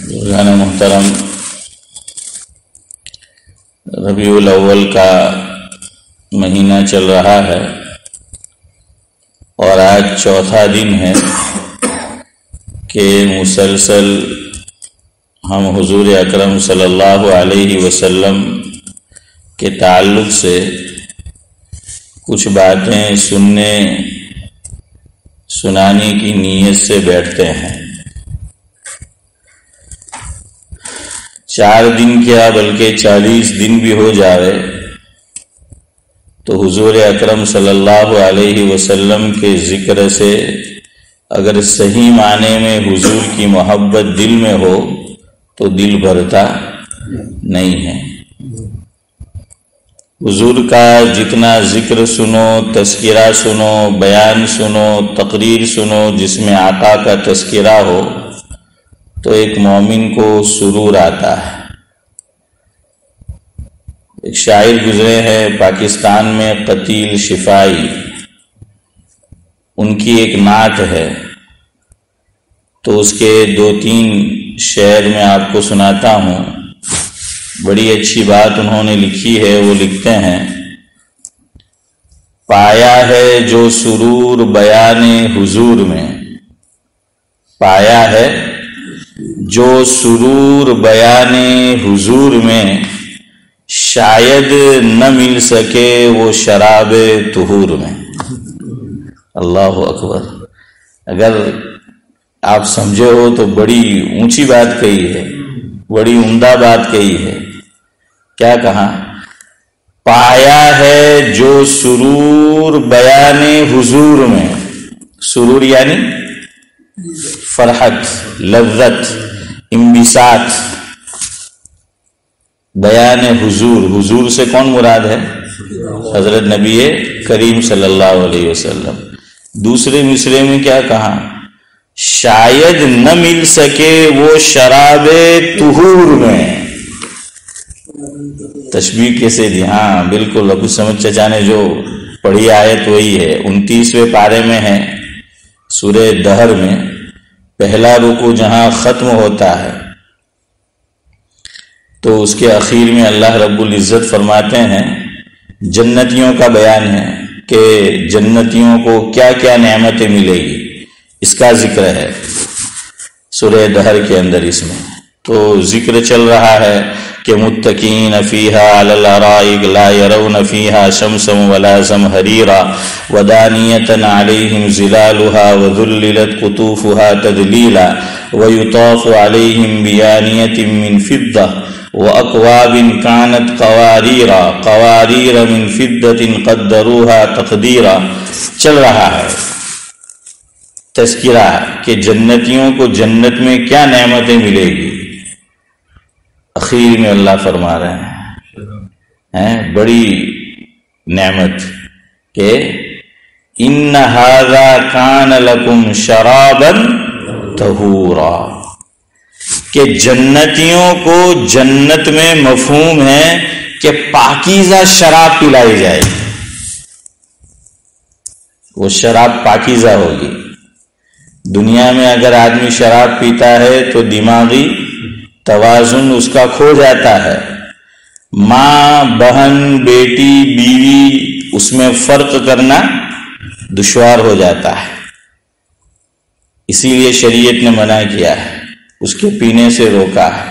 روزانہ محترم، ربیع الاول کا مہینہ چل رہا ہے اور آج چوتھا دن ہے کہ مسلسل ہم حضور اکرم صلی اللہ علیہ وسلم کے تعلق سے کچھ باتیں سنانے کی نیت سے بیٹھتے ہیں۔ 4 دن کیا بلکہ 40 دن بھی ہو جاوے تو حضور اکرم صلی اللہ علیہ وسلم کے ذکر سے اگر صحیح معنی میں حضور کی محبت دل میں ہو تو دل بھرتا نہیں ہے۔ حضور کا جتنا ذکر سنو، تذکرہ سنو، بیان سنو، تقریر سنو جس میں آقا کا تذکرہ ہو تو ایک مومن کو سرور آتا ہے۔ ایک شاعر گزرے ہیں پاکستان میں، قتیل شفائی، ان کی ایک نعت ہے تو اس کے 2-3 شعر میں آپ کو سناتا ہوں۔ بڑی اچھی بات انہوں نے لکھی ہے۔ وہ لکھتے ہیں، پایا ہے جو سرور بیان حضور میں، پایا ہے جو سرور بیان حضور میں، شاید نہ مل سکے وہ شراب طہور میں۔ اللہ اکبر! اگر آپ سمجھے ہو تو بڑی اونچی بات کہی ہے، بڑی عمدہ بات کہی ہے۔ کیا کہا؟ پایا ہے جو سرور بیان حضور میں، سرور یعنی فرحت، لذت، انبساط، بیان حضور، حضور سے کون مراد ہے؟ حضرت نبی کریم صلی اللہ علیہ وسلم۔ دوسرے مصرے میں کیا کہا؟ شاید نہ مل سکے وہ شراب طہور میں۔ تشبیہ کیسے دی؟ ہاں بالکل، ابو سمجھ چچا نے جو پڑھی آیت وہی ہے، 29ویں پارے میں ہے، سورہ دہر میں پہلا رکوع جہاں ختم ہوتا ہے تو اس کے اخیر میں اللہ رب العزت فرماتے ہیں، جنتیوں کا بیان ہے کہ جنتیوں کو کیا کیا نعمتیں ملے گی، اس کا ذکر ہے سورہ دہر کے اندر۔ اس میں تو ذکر چل رہا ہے کہ متکئین فیہا علی الارائک لا یرون فیہا شمسا ولا زمہریرا ودانیۃ علیہم ظلالها وذللت قطوفها تذلیلا ویطاف علیہم بیانیۃ من فضہ وَأَكْوَابٍ كَانَتْ قَوَارِيرَ مِنْ فِضَّةٍ قَدَّرُوهَا تَقْدِيرًا۔ چل رہا ہے تذکرہ کہ جنتیوں کو جنت میں کیا نعمتیں ملے گی۔ اخیر میں اللہ فرما رہے ہیں بڑی نعمت کہ إِنَّ هَذَا كَانَ لَكُمْ شَرَابًا طَهُورًا، کہ جنتیوں کو جنت میں مفہوم ہے کہ پاکیزہ شراب پلائی جائے گی، وہ شراب پاکیزہ ہوگی۔ دنیا میں اگر آدمی شراب پیتا ہے تو دماغی توازن اس کا کھو جاتا ہے، ماں، بہن، بیٹی، بیوی، اس میں فرق کرنا دشوار ہو جاتا ہے۔ اسی لیے شریعت نے منع کیا ہے، اس کے پینے سے روکا ہے۔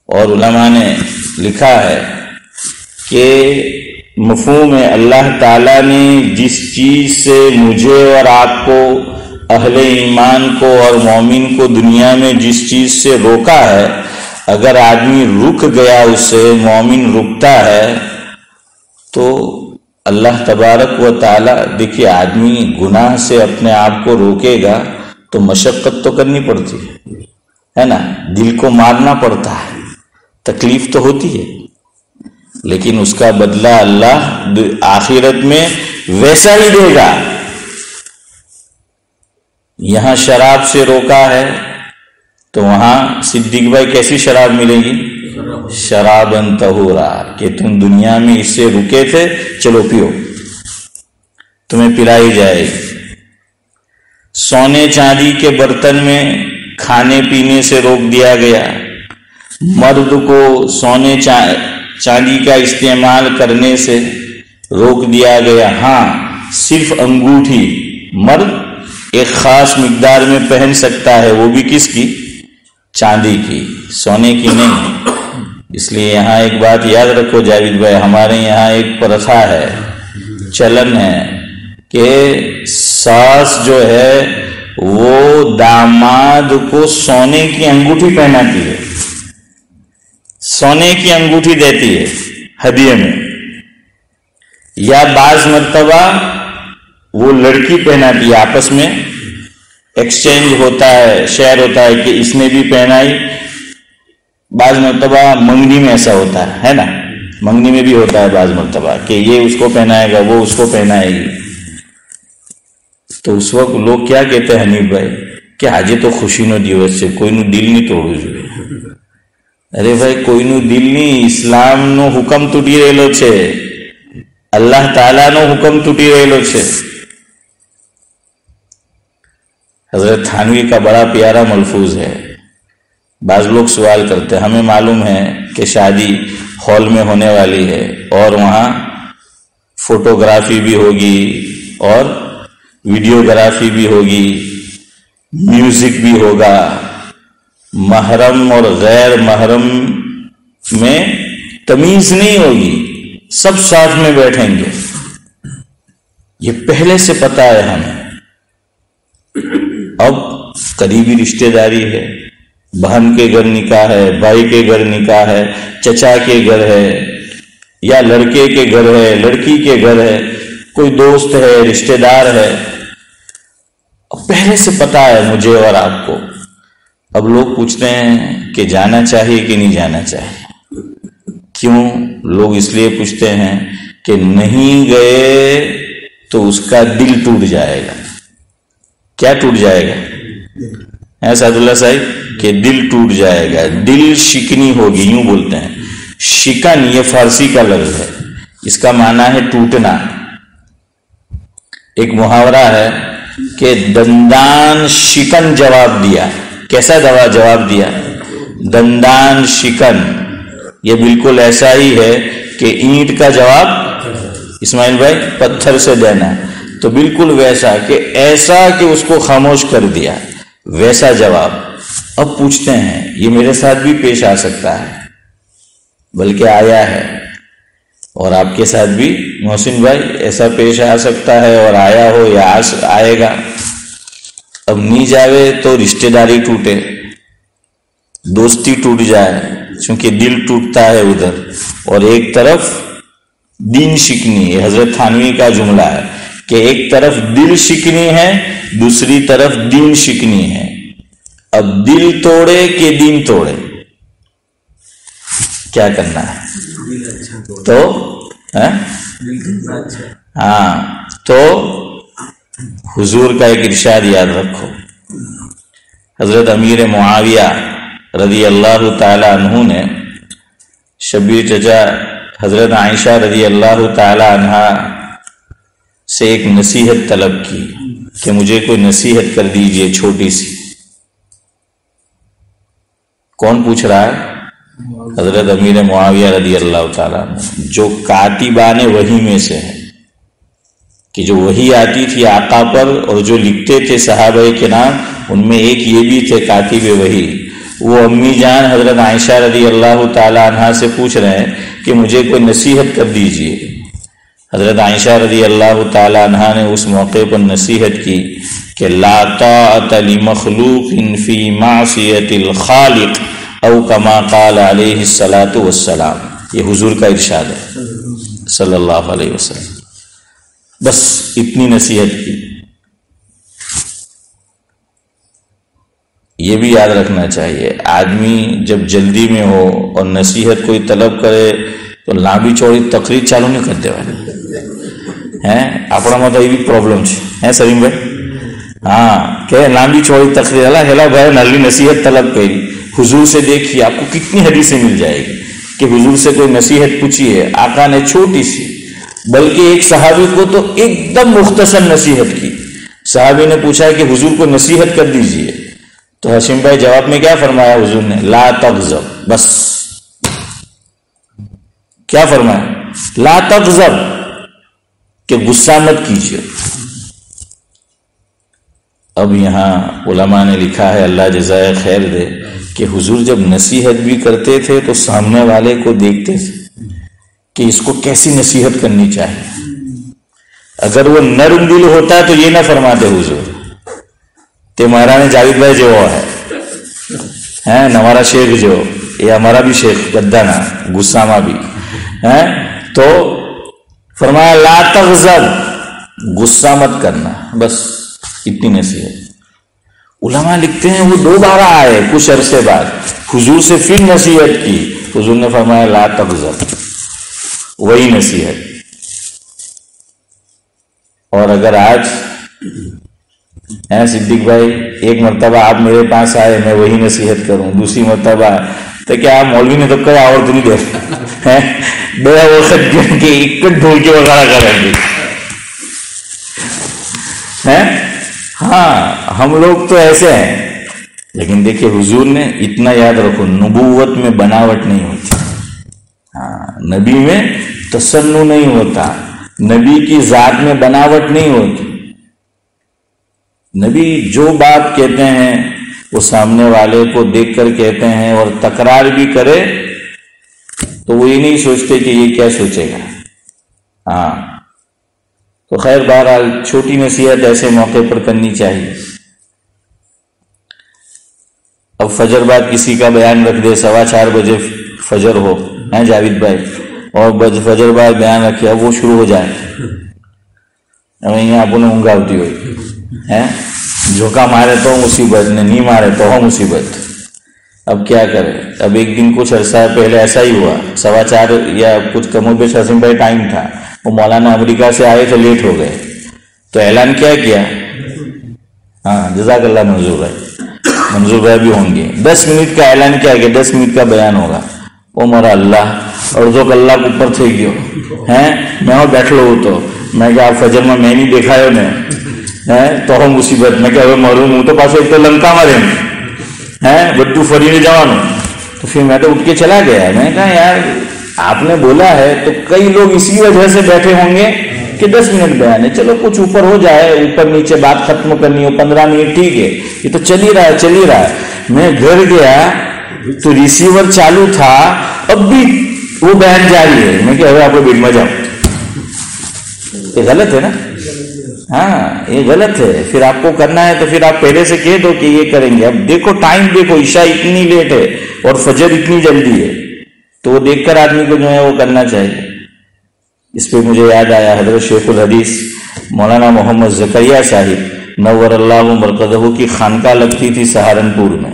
اور علماء نے لکھا ہے کہ مفہوم ہے اللہ تعالیٰ نے جس چیز سے مجھے اور آپ کو، اہل ایمان کو اور مومن کو دنیا میں جس چیز سے روکا ہے، اگر آدمی رک گیا اس سے، مومن رکتا ہے تو اللہ تبارک و تعالیٰ، دیکھیے آدمی گناہ سے اپنے آپ کو روکے گا تو مشقت تو کرنی پڑتی ہے نا، دل کو مارنا پڑتا ہے، تکلیف تو ہوتی ہے، لیکن اس کا بدلہ اللہ آخرت میں ویسا ہی دے گا۔ یہاں شراب سے روکا ہے تو وہاں صدیق بھائی کیسی شراب ملے گی؟ شرابن طہورا، کہ تم دنیا میں اس سے رکے تھے، چلو پیو، تمہیں پلائی جائے گی۔ سونے چاندی کے برتن میں کھانے پینے سے روک دیا گیا، مرد کو سونے چاندی کا استعمال کرنے سے روک دیا گیا۔ ہاں صرف انگوٹھی مرد ایک خاص مقدار میں پہن سکتا ہے، وہ بھی کس کی؟ چاندی کی، سونے کی نہیں۔ اس لیے یہاں ایک بات یاد رکھو جاوید بھائی، ہمارے یہاں ایک پرتھا ہے، چلن ہے کہ ساس جو ہے وہ داماد کو سونے کی انگوٹھی پہناتی ہے، سونے کی انگوٹھی دیتی ہے ہدیے میں، یا بعض مرتبہ وہ لڑکی پہناتی ہے، آپس میں ایکسچینج ہوتا ہے، شیئر ہوتا ہے کہ اس نے بھی پہنائی۔ بعض مرتبہ منگنی میں ایسا ہوتا ہے نا، منگنی میں بھی ہوتا ہے بعض مرتبہ کہ یہ اس کو پہنائے گا، وہ اس کو پہنائے گی۔ تو اس وقت لوگ کیا کہتے ہیں حنیف بھائی کہ آج تو خوشی نو دیوس سے کوئی نو دل نہیں توڑو જોઈએ۔ ارے بھائی کوئی نو دل نہیں، اسلام نو حکم તૂટી રહેલો છે، اللہ تعالیٰ نو حکم તૂટી રહેલો છે۔ حضرت تھانوی کا بڑا پیارا ملفوظ ہے، بعض لوگ سوال کرتے ہیں، ہمیں معلوم ہے کہ شادی ہال میں ہونے والی ہے اور وہاں فوٹوگرافی بھی ہوگی اور ویڈیوگرافی بھی ہوگی، میوزک بھی ہوگا، محرم اور غیر محرم میں تمیز نہیں ہوگی، سب ساتھ میں بیٹھیں گے۔ یہ پہلے سے پتا ہے ہمیں۔ اب قریبی رشتہ داری ہے، بہن کے گھر نکاح ہے، بھائی کے گھر نکاح ہے، چچا کے گھر ہے، یا لڑکے کے گھر ہے، لڑکی کے گھر ہے، کوئی دوست ہے، رشتہ دار ہے، پہلے سے پتا ہے مجھے اور آپ کو۔ اب لوگ پوچھتے ہیں کہ جانا چاہیے کہ نہیں جانا چاہیے۔ کیوں؟ لوگ اس لیے پوچھتے ہیں کہ نہیں گئے تو اس کا دل ٹوٹ جائے گا۔ کیا ٹوٹ جائے گا سعد اللہ صاحب؟ کہ دل ٹوٹ جائے گا، دل شکنی ہوگی، یوں بولتے ہیں۔ شکن یہ فارسی کا لفظ ہے، اس کا معنی ہے ٹوٹنا۔ ایک محاورہ ہے کہ دندان شکن جواب دیا۔ کیسا جواب دیا؟ دندان شکن۔ یہ بالکل ایسا ہی ہے کہ اینٹ کا جواب اسماعیل بھائی پتھر سے دینا، تو بالکل ویسا کہ ایسا کہ اس کو خاموش کر دیا، ویسا جواب۔ اب پوچھتے ہیں یہ میرے ساتھ بھی پیش آ سکتا ہے، بلکہ آیا ہے، اور آپ کے ساتھ بھی محسن بھائی ایسا پیش آ سکتا ہے، اور آیا ہو یا آئے گا۔ اب نہیں جاوے تو رشتہ داری ٹوٹے، دوستی ٹوٹ جائے، چونکہ دل ٹوٹتا ہے ادھر، اور ایک طرف دین شکنی۔ یہ حضرت تھانوی کا جملہ ہے کہ ایک طرف دل شکنی ہے، دوسری طرف دین شکنی ہے۔ اب دل توڑے کہ دین توڑے، کیا کرنا ہے؟ تو ہاں، تو حضور کا ایک ارشاد یاد رکھو۔ حضرت امیر معاویہ رضی اللہ تعالی عنہ نے شبیر چچا حضرت عائشہ رضی اللہ تعالی عنہ سے ایک نصیحت طلب کی کہ مجھے کوئی نصیحت کر دیجئے چھوٹی سی۔ کون پوچھ رہا ہے؟ حضرت امیر معاویہ رضی اللہ تعالیٰ عنہ، جو کاتبان وحی میں سے ہے، کہ جو وحی آتی تھی آقا پر اور جو لکھتے تھے صحابہ کرام، ان میں ایک یہ بھی تھے کاتب وحی۔ وہ امی جان حضرت عائشہ رضی اللہ تعالیٰ عنہ سے پوچھ رہے ہیں کہ مجھے کوئی نصیحت کر دیجئے۔ حضرت عائشہ رضی اللہ تعالیٰ عنہ نے اس موقع پر نصیحت کی کہ لا طاعت لمخلوق فی معصیت الخالق او کما قال علیہ الصلاۃ والسلام۔ یہ حضور کا ارشاد ہے صلی اللہ علیہ وسلم۔ بس اتنی نصیحت کی۔ یہ بھی یاد رکھنا چاہیے، آدمی جب جلدی میں ہو اور نصیحت کوئی طلب کرے تو لانبی چوڑی تقریر چالو نہیں کرتے والے ہیں۔ اپنا مطلب یہ بھی پرابلم ہے سلیم بھائی، ہاں کہ لانبی چوڑی تقریر اللہ ہلا بھائی نلی نصیحت طلب کری۔ حضور سے دیکھیے آپ کو کتنی حدیثیں مل جائے گی کہ حضور سے کوئی نصیحت پوچھی ہے، آقا نے چھوٹی سی، بلکہ ایک صحابی کو تو ایک دم مختصر نصیحت کی۔ صحابی نے پوچھا کہ حضور کو نصیحت کر دیجئے، تو ہاشم بھائی جواب میں کیا فرمایا حضور نے؟ لا تغضب. بس کیا فرمایا؟ لا تغضب، کہ غصہ مت کیجیے. اب یہاں علماء نے لکھا ہے، اللہ جزائے خیر دے، کہ حضور جب نصیحت بھی کرتے تھے تو سامنے والے کو دیکھتے تھے کہ اس کو کیسی نصیحت کرنی چاہیے. اگر وہ نرم دل ہوتا تو یہ نہ فرماتے حضور تے مہارانے جاوید بھائی جو ہے ہمارا شیخ جو یہ ہمارا بھی شیخ گدانا گسامہ بھی ہے، تو فرمایا لا تغضب، غصہ مت کرنا، بس اتنی نصیحت. علماء لکھتے ہیں وہ دوبارہ آئے کچھ عرصے بعد، حضور سے پھر نصیحت کی، حضور نے فرمایا لا تغضب، وہی نصیحت. اور اگر آج صدیق بھائی ایک مرتبہ آپ میرے پاس آئے، میں وہی نصیحت کروں، دوسری مرتبہ تو کیا آپ مولوی نے تو کہا اور تو نہیں دے بے وقت کے ایک ڈھول کے وغیرہ کریں گے. ہاں ہم لوگ تو ایسے ہیں، لیکن دیکھیں حضور نے اتنا یاد رکھو، نبوت میں بناوٹ نہیں ہوتی. ہاں نبی میں تصنع نہیں ہوتا، نبی کی ذات میں بناوٹ نہیں ہوتی. نبی جو بات کہتے ہیں وہ سامنے والے کو دیکھ کر کہتے ہیں، اور تکرار بھی کرے تو وہ یہ نہیں سوچتے کہ یہ کیا سوچے گا. ہاں تو خیر بہرحال چھوٹی نصیحت ایسے موقع پر کرنی چاہیے. اب فجر بعد کسی کا بیان رکھ دے، 4:15 بجے فجر ہو جاوید بھائی، اور فجر بعد بیان رکھے، اب وہ شروع ہو جائے، اب یہاں آپ نے اونگا ہوتی ہوئی ہے، جھوکا مارے تو مصیبت، نہیں مارے تو ہو مصیبت. اب کیا کرے؟ اب ایک دن کچھ عرصہ پہلے ایسا ہی ہوا، 4:15 یا کچھ کم و بیش حسین بھائی ٹائم تھا، وہ مولانا امریکہ سے آئے تو لیٹ ہو گئے، تو اعلان کیا ہاں جزاک اللہ منظور بھائی بھی ہوں گے، 10 منٹ کا اعلان کیا کہ 10 منٹ کا بیان ہوگا. وہ مرا اللہ اور جو اللہ کو اوپر تھے گیو ہیں، میں اور بیٹھ لو تو میں کہ آپ فجر میں نہیں دیکھا ہے تو ہم مصیبت میں کہ معلوم ہوں تو پاس ایک تو لنکا مارے ہیں بدو فری نے جوانوں. تو پھر میں تو اٹھ کے چلا گیا. میں کہا یار آپ نے بولا ہے تو کئی لوگ اسی وجہ سے بیٹھے ہوں گے کہ 10 منٹ بیان ہے، چلو کچھ اوپر ہو جائے، اوپر نیچے بات ختم کرنی ہو 15 منٹ ٹھیک ہے، یہ تو چل ہی رہا ہے. میں گھر گیا تو ریسیور چالو تھا، اب بھی وہ بیان جاری ہے. میں کہ ابھی آپ کو بیٹ میں جاؤ، یہ غلط ہے نا. ہاں یہ غلط ہے. پھر آپ کو کرنا ہے تو پھر آپ پہلے سے کہہ دو کہ یہ کریں گے. اب دیکھو ٹائم دیکھو، عشاء اتنی لیٹ ہے اور فجر اتنی جلدی ہے، تو وہ دیکھ کر آدمی کو جو ہے وہ کرنا چاہیے. اس پہ مجھے یاد آیا حضرت شیخ الحدیث مولانا محمد زکریا صاحب نور اللہ مرقدہ کی خانقاہ لگتی تھی سہارنپور میں.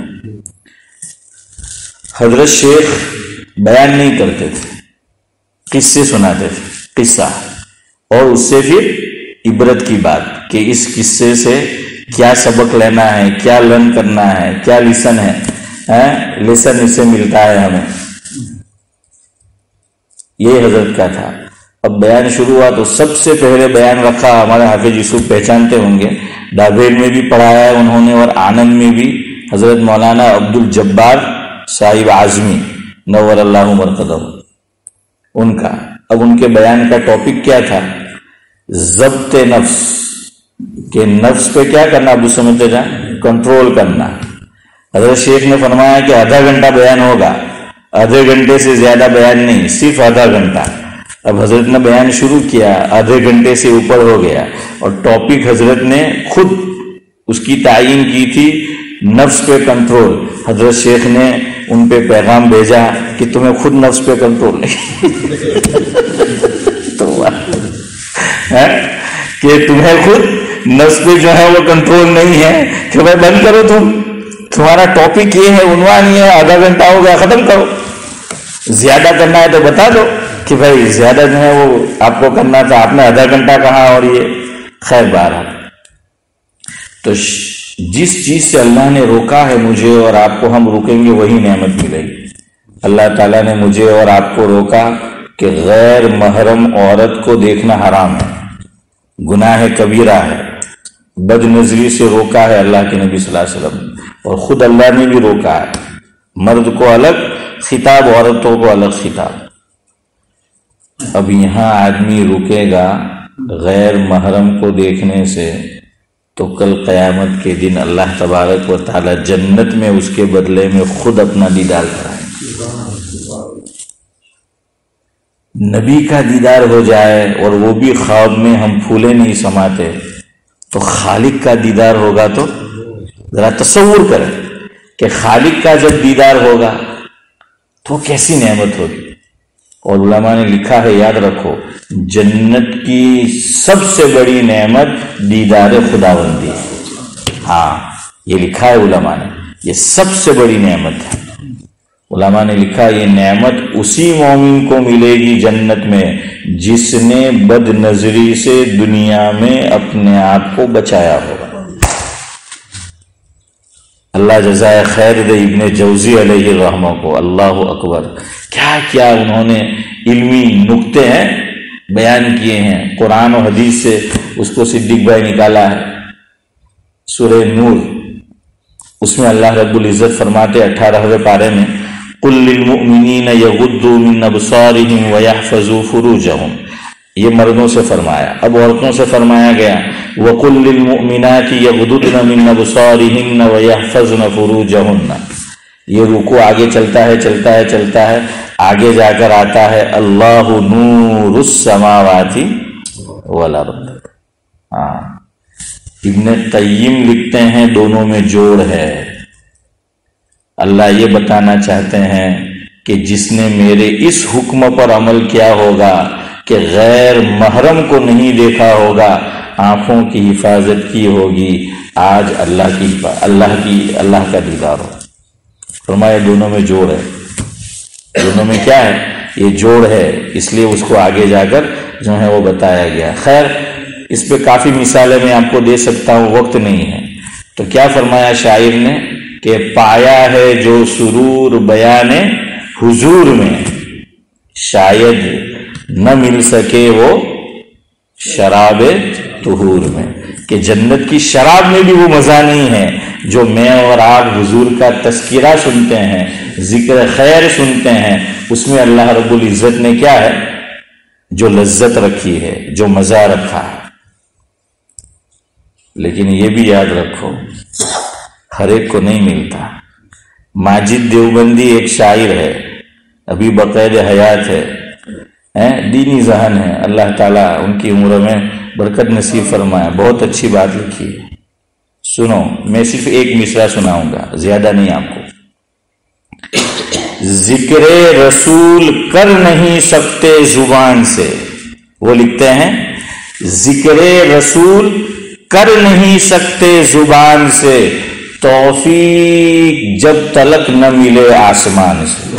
حضرت شیخ بیان نہیں کرتے تھے، قصے سناتے تھے، قصہ، اور اس سے پھر عبرت کی بات کہ اس قصے سے کیا سبق لینا ہے، کیا لرن کرنا ہے، کیا لیسن ہے، لیسن اس سے ملتا ہے ہمیں. یہ حضرت کا تھا. اب بیان شروع ہوا تو سب سے پہلے بیان رکھا ہمارے حافظ یوسف، پہچانتے ہوں گے، ڈابیل میں بھی پڑھایا ہے انہوں نے اور آنند میں بھی، حضرت مولانا عبد الجبار صاحب اعظمی نور اللہ مرقدہ ان کا. اب ان کے بیان کا ٹاپک کیا تھا؟ ضبط نفس، کہ نفس پہ کیا کرنا، اب سمجھتے جائیں، کنٹرول کرنا. حضرت شیخ نے فرمایا کہ آدھا گھنٹہ بیان ہوگا، آدھے گھنٹے سے زیادہ بیان نہیں، صرف آدھا گھنٹہ. اب حضرت نے بیان شروع کیا، آدھے گھنٹے سے اوپر ہو گیا، اور ٹاپک حضرت نے خود اس کی تعیین کی تھی، نفس پہ کنٹرول. حضرت شیخ نے ان پہ پیغام بھیجا کہ تمہیں خود نفس پہ کنٹرول کہ تمہیں خود نفس پہ جو ہے وہ کنٹرول نہیں ہے، کہ بھائی بند کرو، تمہارا ٹاپک یہ ہے، عنوان یہ ہے، آدھا گھنٹہ ہو گیا، ختم کرو. زیادہ کرنا ہے تو بتا دو کہ بھائی زیادہ جو ہے وہ آپ کو کرنا تھا، آپ نے آدھا گھنٹہ کہا، اور یہ خیر بہرحال. تو جس چیز سے اللہ نے روکا ہے مجھے اور آپ کو، ہم رکیں گے وہی نعمت ملے گی. اللہ تعالیٰ نے مجھے اور آپ کو روکا کہ غیر محرم عورت کو دیکھنا حرام ہے، گناہ کبیرہ ہے، بد نظری سے روکا ہے اللہ کے نبی صلی اللہ علیہ وسلم. اور خود اللہ نے بھی روکا ہے، مرد کو الگ خطاب، عورتوں کو الگ خطاب۔ اب یہاں آدمی رکے گا غیر محرم کو دیکھنے سے تو کل قیامت کے دن اللہ تبارک و تعالی جنت میں اس کے بدلے میں خود اپنا دیدار کرائے۔ نبی کا دیدار ہو جائے اور وہ بھی خواب میں ہم پھولے نہیں سماتے، تو خالق کا دیدار ہوگا تو ذرا تصور کریں کہ خالق کا جب دیدار ہوگا تو کیسی نعمت ہوگی۔ اور علماء نے لکھا ہے، یاد رکھو، جنت کی سب سے بڑی نعمت دیدار خداوندی ہے۔ ہاں یہ لکھا ہے علماء نے، یہ سب سے بڑی نعمت ہے۔ علماء نے لکھا یہ نعمت اسی مومن کو ملے گی جنت میں جس نے بد نظری سے دنیا میں اپنے آپ کو بچایا ہوگا۔ اللہ جزائے خیر دے ابن جوزی علیہ الرحمہ کو، اللہ اکبر، کیا کیا انہوں نے علمی نکتے ہیں بیان کیے ہیں، قرآن و حدیث سے اس کو صدیق بھائی نکالا ہے۔ سورہ نور، اس میں اللہ رب العزت فرماتے 18ویں پارے میں، قُل لِّلْمُؤْمِنِينَ يَغُضُّوا مِنْ أَبْصَارِهِمْ وَيَحْفَظُوا فُرُوجَهُمْ، یہ مردوں سے فرمایا۔ اب عورتوں سے فرمایا گیا، وَقُل لِّلْمُؤْمِنَاتِ يَغْضُضْنَ مِنْ أَبْصَارِهِنَّ وَيَحْفَظْنَ فُرُوجَهُنَّ۔ یہ رکوع آگے چلتا ہے چلتا ہے چلتا ہے، آگے جا کر آتا ہے اللہ نور السماوات والارض۔ ہاں، ابن قیم لکھتے ہیں دونوں میں جوڑ ہے۔ اللہ یہ بتانا چاہتے ہیں کہ جس نے میرے اس حکم پر عمل کیا ہوگا کہ غیر محرم کو نہیں دیکھا ہوگا، آنکھوں کی حفاظت کی ہوگی، آج اللہ کا دیدار ہو۔ فرمایا دونوں میں جوڑ ہے، دونوں میں کیا ہے؟ یہ جوڑ ہے، اس لیے اس کو آگے جا کر جو ہے وہ بتایا گیا۔ خیر اس پہ کافی مثالیں میں آپ کو دے سکتا ہوں، وقت نہیں ہے۔ تو کیا فرمایا شاعر نے کہ پایا ہے جو سرور بیان حضور میں، شاید نہ مل سکے وہ شراب طہور میں، کہ جنت کی شراب میں بھی وہ مزہ نہیں ہے جو میں اور آپ حضور کا تذکرہ سنتے ہیں، ذکر خیر سنتے ہیں، اس میں اللہ رب العزت نے کیا ہے، جو لذت رکھی ہے، جو مزہ رکھا ہے۔ لیکن یہ بھی یاد رکھو ہر ایک کو نہیں ملتا۔ ماجد دیوبندی ایک شاعر ہے، ابھی بقید حیات ہے، دینی ذہن ہے، اللہ تعالیٰ ان کی عمر میں برکت نصیب فرمائے، بہت اچھی بات لکھی ہے۔ سنو، میں صرف ایک مصرع سناؤں گا، زیادہ نہیں آپ کو۔ ذکر رسول کر نہیں سکتے زبان سے، وہ لکھتے ہیں ذکر رسول کر نہیں سکتے زبان سے، توفیق جب تلک نہ ملے آسمان سے۔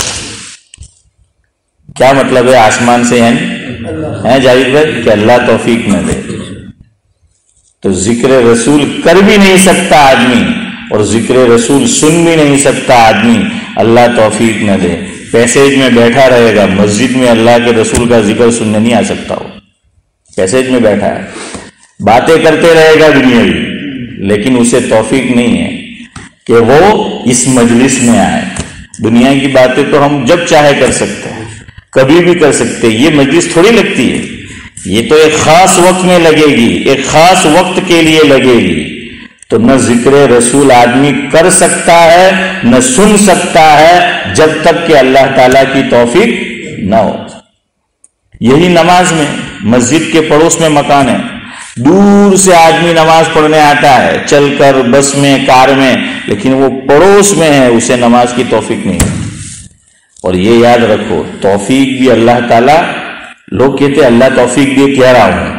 کیا مطلب ہے آسمان سے ہے جاوید بھائی؟ کہ اللہ توفیق نہ دے۔ تو ذکر رسول کر بھی نہیں سکتا آدمی اور ذکر رسول سن بھی نہیں سکتا آدمی، اللہ توفیق نہ دے۔ پیسیج میں بیٹھا رہے گا، مسجد میں اللہ کے رسول کا ذکر سننے نہیں آ سکتا، ہو پیسیج میں بیٹھا ہے، باتیں کرتے رہے گا دنیاوی، لیکن اسے توفیق نہیں ہے کہ وہ اس مجلس میں آئے۔ دنیا کی باتیں تو ہم جب چاہے کر سکتے ہیں، کبھی بھی کر سکتے، یہ مجلس تھوڑی لگتی ہے، یہ تو ایک خاص وقت میں لگے گی، ایک خاص وقت کے لیے لگے گی۔ تو نہ ذکر رسول آدمی کر سکتا ہے نہ سن سکتا ہے جب تک کہ اللہ تعالیٰ کی توفیق نہ ہو۔ یہی نماز میں، مسجد کے پڑوس میں مکان ہے، دور سے آدمی نماز پڑھنے آتا ہے، چل کر، بس میں، کار میں، لیکن وہ پڑوس میں ہے، اسے نماز کی توفیق نہیں ہے۔ اور یہ یاد رکھو، توفیق بھی اللہ تعالیٰ، لوگ کہتے ہیں اللہ توفیق دے، کہہ رہا ہوں،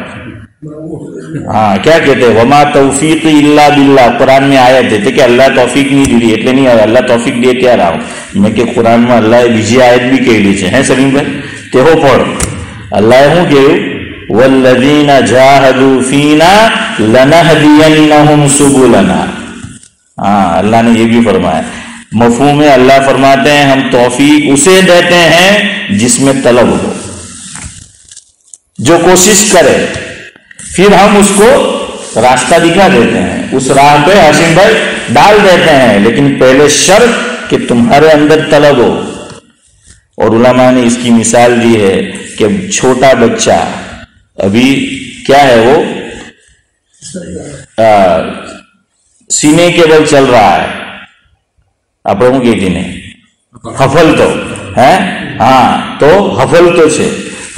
ہاں کیا کہتے ہیں، وما توفیق الا باللہ، قرآن میں آیت ہے کہ اللہ توفیق نہیں دی، એટલે نہیں اللہ توفیق دے کہہ رہا ہوں میں کہ قرآن میں اللہ બીજી આયત بھی કહેલી છે હે સલીમ ભાઈ તેઓ પઢ اللہ શું કહ્યું والذین جاہدوا فینا لنہدینہم سبلنا، ہاں اللہ نے یہ بھی فرمایا، مفہوم ہے اللہ فرماتے ہیں ہم توفیق اسے دیتے ہیں جس میں طلب ہو، جو کوشش کرے، پھر ہم اس کو راستہ دکھا دیتے ہیں۔ اس راہ پہ ہاشم بھائی ڈال دیتے ہیں، لیکن پہلے شرط کہ تمہارے اندر طلب ہو۔ اور علماء نے اس کی مثال دی ہے کہ چھوٹا بچہ ابھی کیا ہے، وہ سینے کے بل چل رہا ہے، آپ لوگوں کی دن حفل تو ہے، ہاں تو حفل تو سے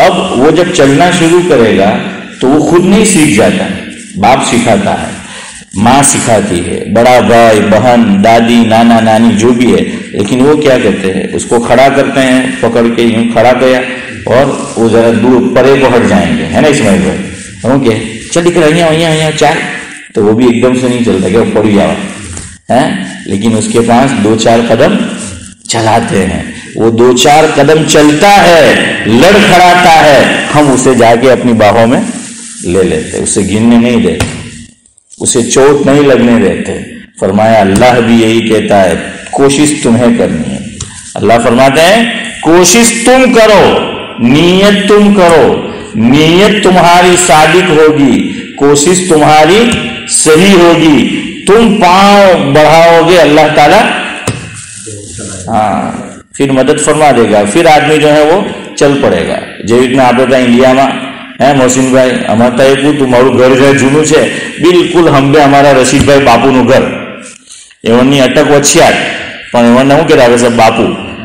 اب وہ جب چلنا شروع کرے گا تو وہ خود نہیں سیکھ جاتا، باپ سکھاتا ہے، ماں سکھاتی ہے، بڑا بھائی بہن دادی نانا نانی جو بھی ہے، لیکن وہ کیا کرتے ہیں، اس کو کھڑا کرتے ہیں، پکڑ کے یوں کھڑا کیا اور وہ ذرا دور پرے کو ہٹ جائیں گے، ہے نا اسماعیل بھائی، اوکے چل نکل یہاں چال، تو وہ بھی ایک دم سے نہیں چلتا کہ وہ پڑ جاؤ ہے، لیکن اس کے پاس 2-4 قدم چلاتے ہیں، وہ 2-4 قدم چلتا ہے، لڑ کھڑاتا ہے، ہم اسے جا کے اپنی باہوں میں لے لیتے، اسے گرنے نہیں دیتے، اسے چوٹ نہیں لگنے دیتے۔ فرمایا اللہ بھی یہی کہتا ہے کوشش تمہیں کرنی ہے، اللہ فرماتے ہیں کوشش تم کرو، نیت تم کرو، نیت تمہاری صادق ہوگی، کوشش تمہاری صحیح ہوگی، تم پاؤں بڑھاؤ گے، اللہ تعالیٰ ہاں پھر مدد فرما دے گا، پھر آدمی جو ہے وہ چل پڑے گا۔ جیوت میں آپ انڈیا میں ہے محسن بھائی ہمارا تمہاروں گھر ہے جنوں છે બિલકુલ હંબે અમારા રશીદભાઈ બાપુનું ઘર એવોની અટક વચ્ચે પણ એવોને શું કહેતા છે બાપુ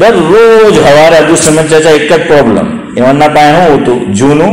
દરરોજ હવારે અબ્દુલ સમદ ચાચા એક જ પ્રોબ્લેમ, એમના પાસે શું હતું જૂનું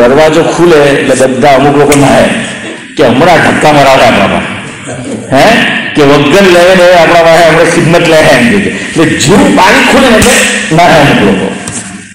દરવાજો ખુલે એટલે બધા અમુક લોકો ના કે હમણાં ધક્કા મરાવે આપણા હે કે વગર લે આપણા પાસે આપણે ખિદમત લે એમ કે એટલે જેવું પાણી ખુલે ને ના અમુક લોકો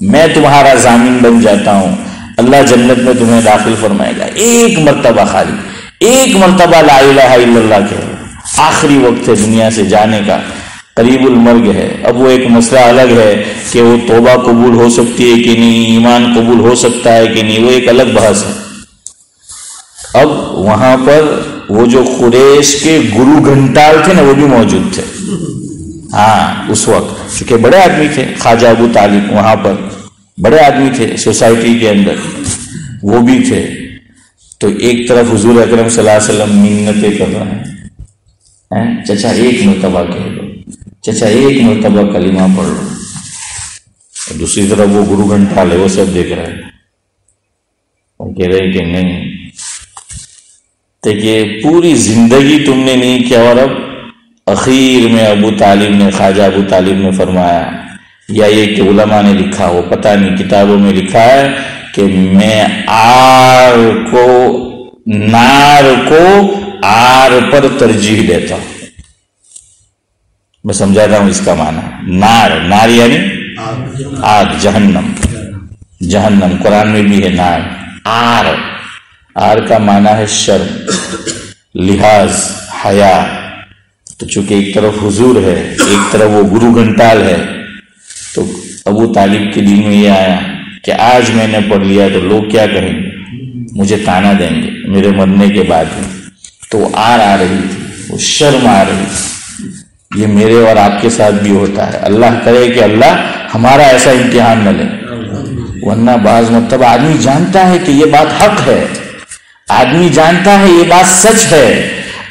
میں تمہارا ضامن بن جاتا ہوں، اللہ جنت میں تمہیں داخل فرمائے گا۔ ایک مرتبہ، خالی ایک مرتبہ لا الہ الا اللہ کہو، آخری وقت ہے دنیا سے جانے کا، قریب المرگ ہے۔ اب وہ ایک مسئلہ الگ ہے کہ وہ توبہ قبول ہو سکتی ہے کہ نہیں، ایمان قبول ہو سکتا ہے کہ نہیں، وہ ایک الگ بحث ہے۔ اب وہاں پر وہ جو قریش کے گرو گھنٹال تھے نا، وہ بھی موجود تھے۔ ہاں، اس وقت چونکہ بڑے آدمی تھے، خواجہ ابو طالب وہاں پر بڑے آدمی تھے سوسائٹی کے اندر، وہ بھی تھے۔ تو ایک طرف حضور اکرم صلی اللہ علیہ وسلم منتیں کر رہے ہیں، چچا ایک مرتبہ کہہ لو، چچا ایک مرتبہ کلمہ پڑھ لو۔ اور دوسری طرف وہ گرو گھنٹال ہے، وہ سب دیکھ رہے ہیں، وہ کہہ رہے کہ نہیں، دیکھیے پوری زندگی تم نے نہیں کیا، اور اب اخیر میں ابو طالب نے، خواجہ ابو طالب نے فرمایا، یا یہ کہ علماء نے لکھا، وہ پتہ نہیں کتابوں میں لکھا ہے کہ میں نار کو آر پر ترجیح دیتا ہوں۔ میں سمجھاتا ہوں اس کا معنی۔ نار یعنی آگ، جہنم قرآن میں بھی ہے نار۔ آر کا معنی ہے شرم، لحاظ، حیا۔ تو چونکہ ایک طرف حضور ہے، ایک طرف وہ گرو گھنٹال ہے، تو ابو طالب کے دل میں یہ آیا کہ آج میں نے پڑھ لیا تو لوگ کیا کہیں گے، مجھے تانا دیں گے میرے مرنے کے بعد میں۔ تو وہ آ رہی تھی، وہ شرم آ رہی تھی۔ یہ میرے اور آپ کے ساتھ بھی ہوتا ہے، اللہ کرے کہ اللہ ہمارا ایسا امتحان نہ لے، ورنہ بعض مرتبہ آدمی جانتا ہے کہ یہ بات حق ہے، آدمی جانتا ہے یہ بات سچ ہے،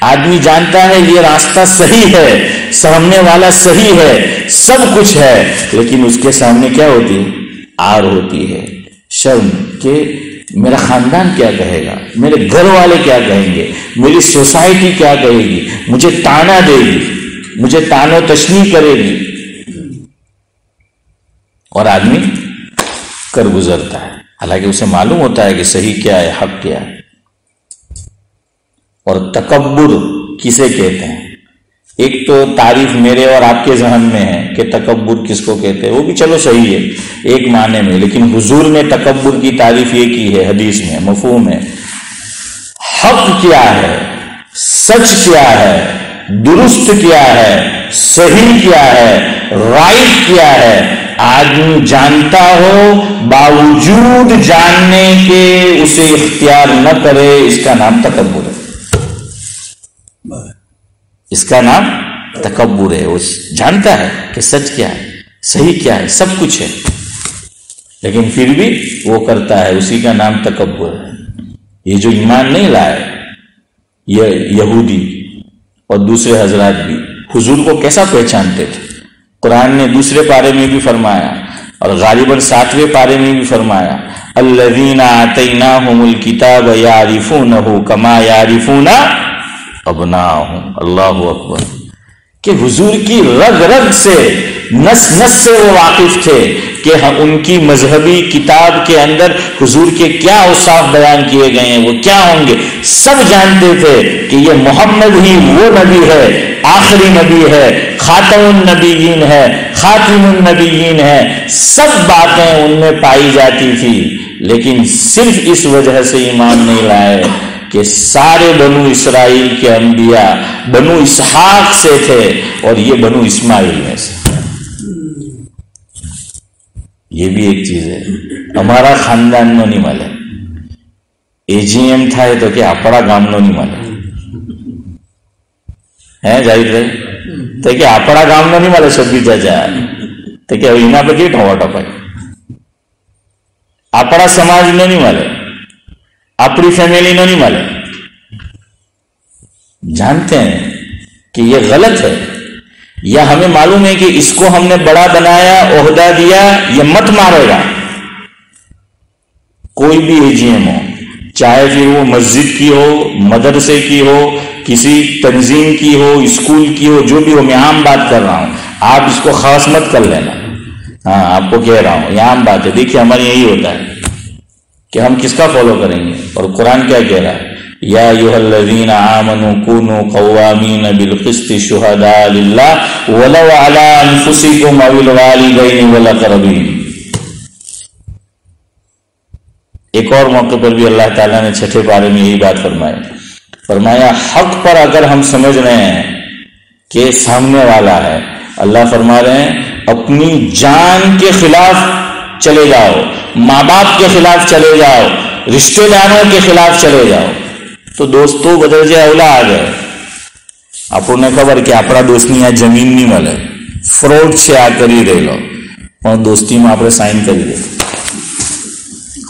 آدمی جانتا ہے یہ راستہ صحیح ہے، سامنے والا صحیح ہے، سب کچھ ہے، لیکن اس کے سامنے کیا ہوتی ہے؟ آر ہوتی ہے، شرم، کہ میرا خاندان کیا کہے گا، میرے گھر والے کیا کہیں گے، میری سوسائٹی کیا کہے گی، مجھے تانا دے گی، مجھے تان و تشنیع کرے گی، اور آدمی کر گزرتا ہے، حالانکہ اسے معلوم ہوتا ہے کہ صحیح کیا ہے، حق کیا ہے۔ اور تکبر کسے کہتے ہیں؟ ایک تو تعریف میرے اور آپ کے ذہن میں ہے کہ تکبر کس کو کہتے ہیں، وہ بھی چلو صحیح ہے ایک معنی میں، لیکن حضور نے تکبر کی تعریف یہ کی ہے حدیث میں، مفہوم ہے۔ حق کیا ہے، سچ کیا ہے، درست کیا ہے، صحیح کیا ہے، رائٹ کیا ہے، آدمی جانتا ہو باوجود جاننے کے اسے اختیار نہ کرے، اس کا نام تکبر ہے، اس کا نام تکبر ہے۔ وہ جانتا ہے کہ سچ کیا ہے، صحیح کیا ہے، سب کچھ ہے، لیکن پھر بھی وہ کرتا ہے، اسی کا نام تکبر ہے۔ یہ جو ایمان نہیں لائے، یہ یہودی اور دوسرے حضرات بھی حضور کو کیسا پہچانتے تھے؟ قرآن نے دوسرے پارے میں بھی فرمایا، اور غالباً 7ویں پارے میں بھی فرمایا، الذین آتیناہم الکتاب یعرفونہ کما یعرفون ابناءہم۔ اللہ اکبر، کہ حضور کی رگ رگ سے، نس نس سے وہ واقف تھے کہ ان کی مذہبی کتاب کے اندر حضور کے کیا اوصاف بیان کیے گئے ہیں، وہ کیا ہوں گے، سب جانتے تھے کہ یہ محمد ہی وہ نبی ہے، آخری نبی ہے، خاتم النبیین ہے، خاتم النبیین ہے، سب باتیں ان میں پائی جاتی تھی، لیکن صرف اس وجہ سے ایمان نہیں لائے کہ سارے بنو اسرائیل کے انبیاء بنو اسحاق سے تھے اور یہ بنو اسماعیل میں سے۔ یہ بھی ایک چیز ہے، ہمارا خاندان نو نہیں ملے، اے جی ایم تھا تو کہ اپڑا گام نو نہیں ملے ہے، جائز رہے تو کہ اپڑا گام نو نہیں ملے، شبی چاچا تو کہ اینا پہ کی ٹھوا ٹپائی، اپڑا سماج نو نہیں ملے، اپنی فیملی نو نہیں ملے۔ جانتے ہیں کہ یہ غلط ہے، یا ہمیں معلوم ہے کہ اس کو ہم نے بڑا بنایا، عہدہ دیا، یہ مت مارے گا، کوئی بھی اے جی ایم ہو، چاہے پھر وہ مسجد کی ہو، مدرسے کی ہو، کسی تنظیم کی ہو، اسکول کی ہو، جو بھی ہو، میں عام بات کر رہا ہوں، آپ اس کو خاص مت کر لینا، ہاں آپ کو کہہ رہا ہوں یہ عام بات ہے۔ دیکھیے ہمارے یہی ہوتا ہے کہ ہم کس کا فالو کریں گے، اور قرآن کیا کہہ رہا ہے، یا ایھا الذین آمنوا کونوا قوامین بالقسط شہداء للہ ولو علی انفسکم او الوالدین والاقربین۔ ایک اور موقع پر بھی اللہ تعالیٰ نے 6 پارے میں یہی بات فرمایا حق پر اگر ہم سمجھ رہے ہیں کہ سامنے والا ہے، اللہ فرما رہے ہیں اپنی جان کے خلاف چلے جاؤ، ماں باپ کے خلاف چلے جاؤ، رشتہ داروں کے خلاف چلے جاؤ. تو دوستوں بدرجے اولا آ گئے. આપણને ખબર કે આપણા દોસ્તની આ જમીન નહીં મળે, ફ્રોડ છે આ કરી રહેલો, પણ દોસ્તીમાં આપણે સાઇન કરી દે.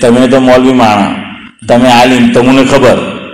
તમે તો મૌલવી માણા, તમે આલિમ, તમને ખબર,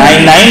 99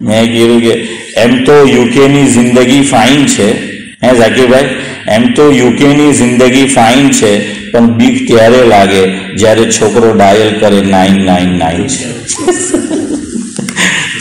મેં કીધું કે એમ તો યુકેની જિંદગી ફાઇન છે, ઝાકીરભાઈ, એમ તો યુકેની જિંદગી ફાઇન છે, પણ બીક ત્યારે લાગે જ્યારે છોકરો ડાયલ કરે 999 છે.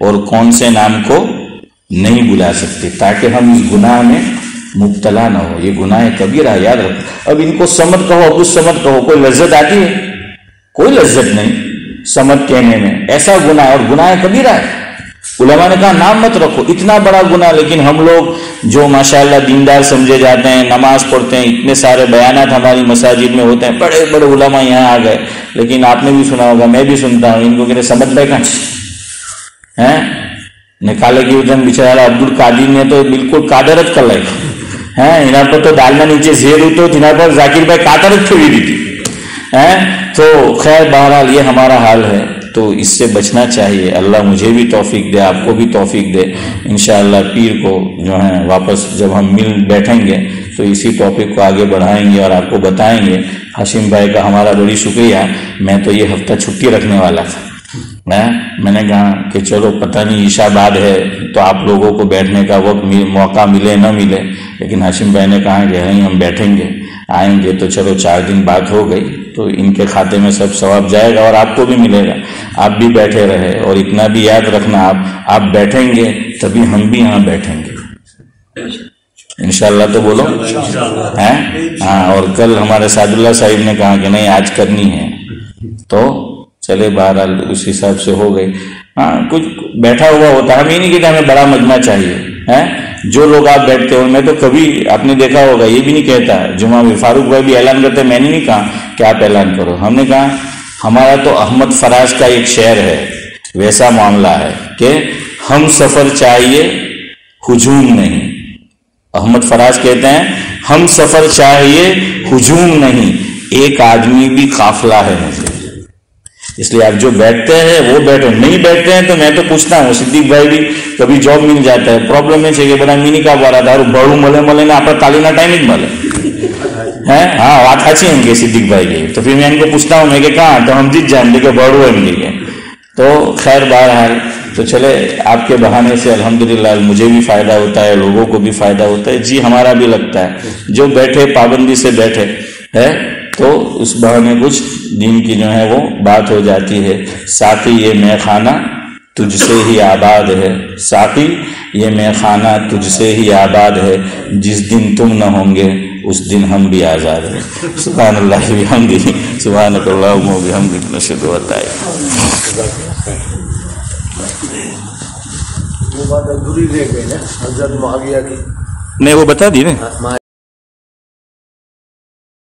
اور کون سے نام کو نہیں بلا سکتے، تاکہ ہم اس گناہ میں مبتلا نہ ہو۔ یہ گناہ کبیرہ ہے، یاد رکھو۔ اب ان کو سمت کہو، ابو سمت کہو، کوئی لذت آتی ہے؟ کوئی لذت نہیں سمت کہنے میں، ایسا گناہ ہے، اور گناہ کبیرہ ہے۔ علماء نے کہا نام مت رکھو، اتنا بڑا گناہ، لیکن ہم لوگ جو ماشاءاللہ دیندار سمجھے جاتے ہیں، نماز پڑھتے ہیں، اتنے سارے بیانات ہماری مساجد میں ہوتے ہیں، بڑے بڑے علماء یہاں آ گئے، لیکن آپ نے بھی سنا ہوگا، میں بھی سنتا ہوں، ان کو کہتے سمت بھائی کہاں ہیں نکالے کی ادھر بیچارہ عبد القادر نے تو بالکل قادرت کر لائی ہیں، یہاں پر تو ڈالنا نیچے زیر ہوئی تو یہاں پر ذاکر بھائی قادرت کھوئی دی تھی تو خیر بہرحال یہ ہمارا حال ہے، تو اس سے بچنا چاہیے۔ اللہ مجھے بھی توفیق دے، آپ کو بھی توفیق دے۔ انشاءاللہ پیر کو جو ہے واپس جب ہم مل بیٹھیں گے تو اسی ٹاپک کو آگے بڑھائیں گے اور آپ کو بتائیں گے۔ ہاشم بھائی کا ہمارا بڑی شکریہ، میں تو یہ ہفتہ چھٹی رکھنے والا تھا، میں نے کہا کہ چلو پتہ نہیں عشاء بعد ہے تو آپ لوگوں کو بیٹھنے کا وقت موقع ملے نہ ملے، لیکن ہاشم بھائی نے کہا کہ نہیں ہم بیٹھیں گے آئیں گے، تو چلو 4 دن بات ہو گئی، تو ان کے کھاتے میں سب ثواب جائے گا اور آپ کو بھی ملے گا۔ آپ بھی بیٹھے رہے، اور اتنا بھی یاد رکھنا آپ بیٹھیں گے تبھی ہم بھی یہاں بیٹھیں گے انشاءاللہ، تو بولو ہاں۔ اور کل ہمارے سعد اللہ صاحب نے کہا کہ نہیں آج کرنی ہے، تو چلے بہرحال اس حساب سے ہو گئی۔ ہاں کچھ بیٹھا ہوا ہوتا ہے، ہم یہ نہیں کہتے ہمیں بڑا مجمع چاہیے ہے، جو لوگ آپ بیٹھتے ہو، میں تو کبھی آپ نے دیکھا ہوگا یہ بھی نہیں کہتا، جمعہ میں فاروق بھائی بھی اعلان کرتے، میں نے نہیں کہا کہ آپ اعلان کرو، ہم نے کہا ہمارا تو احمد فراز کا ایک شعر ہے، ویسا معاملہ ہے کہ ہم سفر چاہیے ہجوم نہیں۔ احمد فراز کہتے ہیں ہم سفر چاہیے ہجوم نہیں، ایک آدمی بھی قافلہ ہے مجھے۔ اس لیے آپ جو بیٹھتے ہیں وہ بیٹھو، نہیں بیٹھتے ہیں تو میں تو پوچھتا ہوں، صدیق بھائی بھی کبھی جاب مل جاتا ہے، پرابلم ہے کہ بڑا مینی کا بارا تھا بڑو ملے ملے نے آپ تعلیم ٹائم ہی ملے ہیں، ہاں بات اچھی ہیں کہ صدیق بھائی کی، تو پھر میں ان کو پوچھتا ہوں میں کہ کہاں، تو ہم جیت جائیں گے کہ بڑو ہے ملی کے، تو خیر بہرحال تو چلے آپ کے بہانے سے الحمدللہ مجھے بھی فائدہ ہوتا ہے، لوگوں کو بھی فائدہ ہوتا ہے، جی ہمارا بھی لگتا ہے، جو بیٹھے پابندی سے بیٹھے ہے تو اس بہانے کچھ دین کی جو ہے وہ بات ہو جاتی ہے۔ ساقی یہ مے خانہ تجھ سے ہی آباد ہے، ساقی یہ مے خانہ تجھ سے ہی آباد ہے، جس دن تم نہ ہوں گے اس دن ہم بھی آزاد ہیں۔ سبحان اللہ بحمدہ، سبحانک اللہم وبحمدک، نشہد ان لا الہ الا انت۔ وہ بات ادھوری رہ گئی نا حضرت معاویہ کی، نہیں وہ بتا دی نا۔